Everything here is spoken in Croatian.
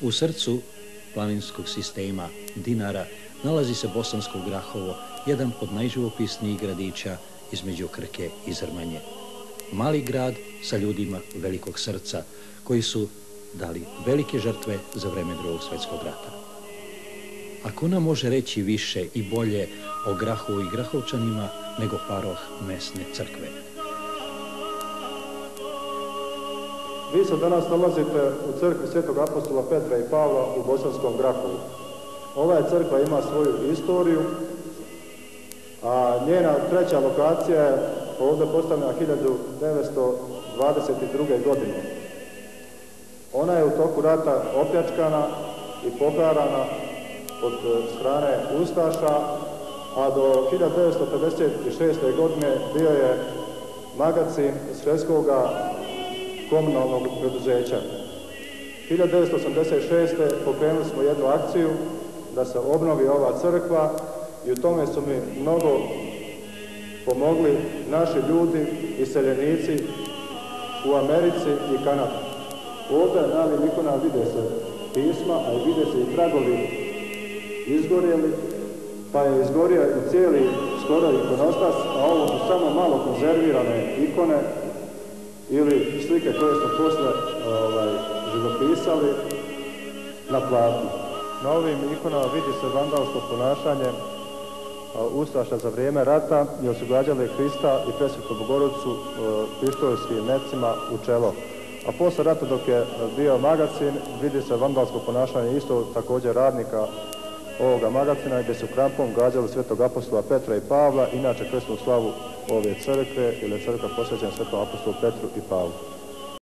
U srcu planinskog sistema Dinara nalazi se Bosansko Grahovo, jedan od najživopisnijih gradića između Krke i Zrmanje. Mali grad sa ljudima velikog srca, koji su dali velike žrtve za vreme Drugog svjetskog rata. Ako nam može reći više i bolje o Grahovu i Grahovčanima nego paroh mesne crkve? Vi se danas nalazite u crkvi Svetog apostola Petra i Pavla u Bosanskom Grahovu. Ova crkva ima svoju istoriju, a njena treća lokacija je ovdje postavljena 1922. godine. Ona je u toku rata opljačkana i poharana od strane ustaša, a do 1956. godine bio je magacin švedskog komunalnog preduzeća. 1986. pokrenuli smo jednu akciju da se obnovi ova crkva i u tome su mi mnogo pomogli naši ljudi, iseljenici u Americi i Kanadi. Ovdje na ovim ikonama vide se pisma, a i vide se i tragovi izgorjeli, pa je izgorio i cijeli skoro ikonostas, a ovo su samo malo konzervirane ikone ili slike koje smo posle živopisali na platnu. Na ovim ikonama vidi se vandalsko ponašanje ustaša za vrijeme rata, jer su gađali Hrista i Presvetu Bogorodicu pištoljskim mecima u čelo. A posle rata, dok je bio magacin, vidi se vandalsko ponašanje isto također radnika ovoga magacina, gdje su krampom gađali Svetog apostola Petra i Pavla, inače krsnu slavu ove crkve, ili je crkva posvećena Svetom apostolu Petru i Pavlu.